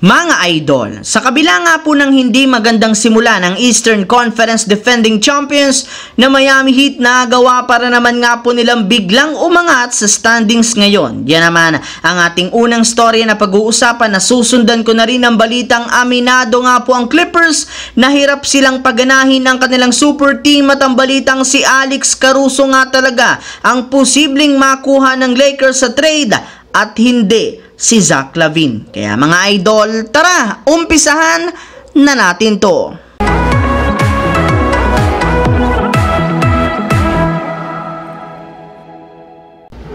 Mga idol, sa kabila nga po ng hindi magandang simula ng Eastern Conference defending champions na Miami Heat, nagawa para naman nga po nilang biglang umangat sa standings ngayon. Yan naman ang ating unang story na pag-uusapan na susundan ko na rin ang balitang aminado nga po ang Clippers na hirap silang paganahin ng kanilang super team at ang balitang si Alex Caruso nga talaga ang posibleng makuha ng Lakers sa trade at hindi si Zach LaVine. Kaya mga idol, tara, umpisahan na natin to.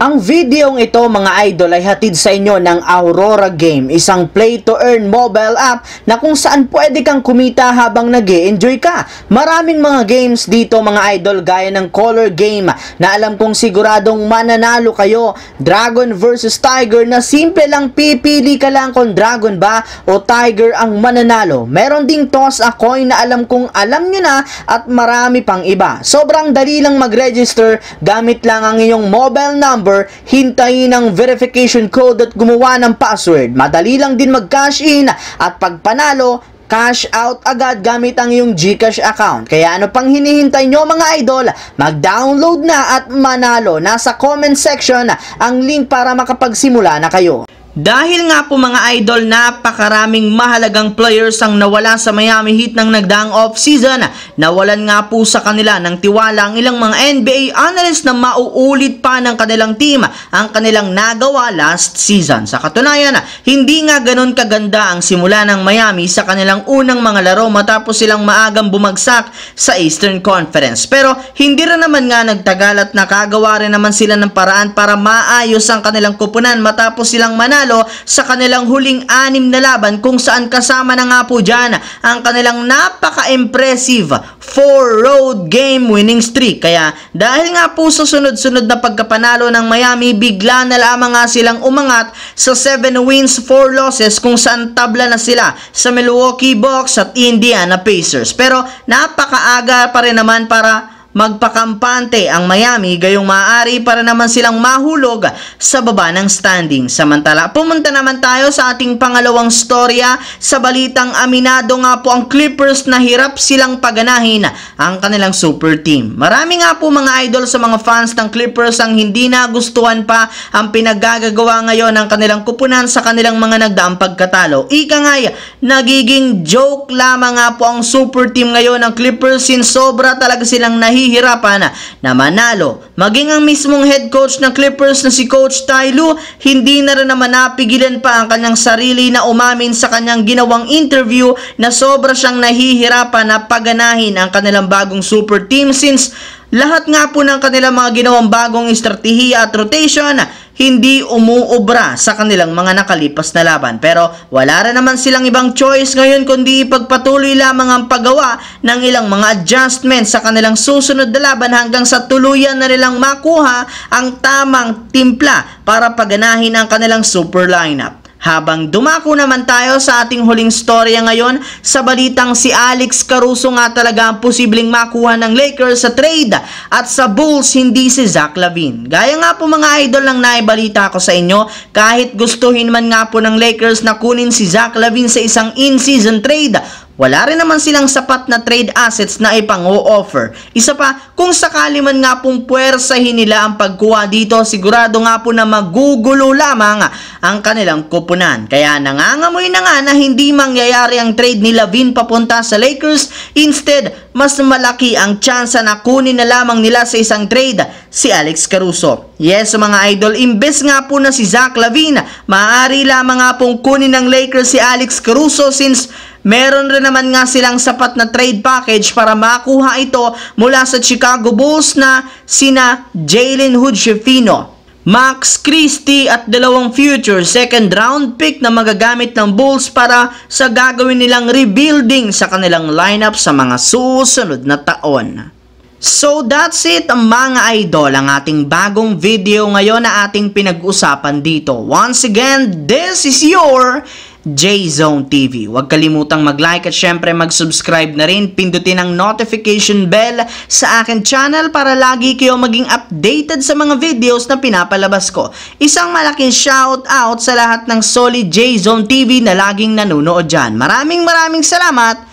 Ang videong ito mga idol ay hatid sa inyo ng Aurora Game, isang play-to-earn mobile app na kung saan pwede kang kumita habang nag-e-enjoy ka. Maraming mga games dito mga idol gaya ng Color Game na alam kong siguradong mananalo kayo. Dragon versus Tiger na simple lang, pipili ka lang kung Dragon ba o Tiger ang mananalo. Meron ding Toss a Coin na alam kong alam nyo na at marami pang iba. Sobrang dali lang mag-register, gamit lang ang iyong mobile number, hintayin ang verification code at gumawa ng password. Madali lang din mag-cash in at pag panalo, cash out agad gamit ang iyong GCash account. Kaya ano pang hinihintay nyo mga idol? Mag-download na at manalo. Nasa comment section ang link para makapagsimula na kayo. Dahil nga po mga idol, napakaraming mahalagang players ang nawala sa Miami Heat ng nagdaang off-season. Nawalan nga po sa kanila ng tiwala ang ilang mga NBA analysts na mauulit pa ng kanilang team ang kanilang nagawa last season. Sa katunayan, hindi nga ganun kaganda ang simula ng Miami sa kanilang unang mga laro matapos silang maagang bumagsak sa Eastern Conference. Pero hindi rin naman nga nagtagal at nakagawa rin naman sila ng paraan para maayos ang kanilang kupunan matapos silang manalo sa kanilang huling 6 na laban kung saan kasama na nga po dyan ang kanilang napaka-impressive 4 road game winning streak. Kaya dahil nga po sa sunod-sunod na pagkapanalo ng Miami, bigla na lamang nga silang umangat sa 7 wins, 4 losses kung saan tabla na sila sa Milwaukee Bucks at Indiana Pacers. Pero napakaaga pa rin naman para magpakampante ang Miami, gayong maaari para naman silang mahulog sa baba ng standing. Samantala, pumunta naman tayo sa ating pangalawang storya sa balitang aminado nga po ang Clippers na hirap silang paganahin ang kanilang super team. Marami nga po mga idol sa mga fans ng Clippers ang hindi nagustuhan pa ang pinaggagawa ngayon ng kanilang kupunan sa kanilang mga nagdaang pagkatalo. Ika nga, nagiging joke lamang nga po ang super team ngayon ng Clippers since sobra talaga silang hihirapan na manalo. Maging ang mismong head coach ng Clippers na si Coach Ty Lue, hindi na rin naman napigilan pa ang kanyang sarili na umamin sa kanyang ginawang interview na sobra siyang nahihirapan na paganahin ang kanilang bagong super team since lahat nga po ng kanilang mga ginawang bagong estratehiya at rotation hindi umuubra sa kanilang mga nakalipas na laban. Pero wala rin naman silang ibang choice ngayon kundi ipagpatuloy lamang ang paggawa ng ilang mga adjustments sa kanilang susunod na laban hanggang sa tuluyan na nilang makuha ang tamang timpla para paganahin ang kanilang super lineup. Habang dumako naman tayo sa ating huling storya ngayon sa balitang si Alex Caruso nga talaga ang posibleng makuha ng Lakers sa trade at sa Bulls hindi si Zach LaVine. Gaya nga po mga idol lang naibalita ko sa inyo, kahit gustuhin man nga po ng Lakers na kunin si Zach LaVine sa isang in-season trade, wala rin naman silang sapat na trade assets na ipang-o-offer. Isa pa, kung sakali man nga pong puwersahin nila ang pagkuha dito, sigurado nga po na magugulo lamang ang kanilang kupunan. Kaya nangangamoy na nga na hindi mangyayari ang trade ni LaVine papunta sa Lakers. Instead, mas malaki ang tsansa na kunin na lamang nila sa isang trade si Alex Caruso. Yes mga idol, imbes nga po na si Zach LaVine, maaari lamang nga pong kunin ng Lakers si Alex Caruso since meron rin naman nga silang sapat na trade package para makuha ito mula sa Chicago Bulls na sina Jalen Hood-Schifino, Max Christie at 2 future second round pick na magagamit ng Bulls para sa gagawin nilang rebuilding sa kanilang lineup sa mga susunod na taon. So that's it mga idol, ang ating bagong video ngayon na ating pinag-usapan dito. Once again, this is your J-Zone TV. Huwag kalimutang mag-like at syempre mag-subscribe na rin. Pindutin ang notification bell sa akin channel para lagi kayo maging updated sa mga videos na pinapalabas ko. Isang malaking shout out sa lahat ng solid J-Zone TV na laging nanonood dyan. Maraming salamat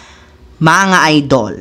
mga idol.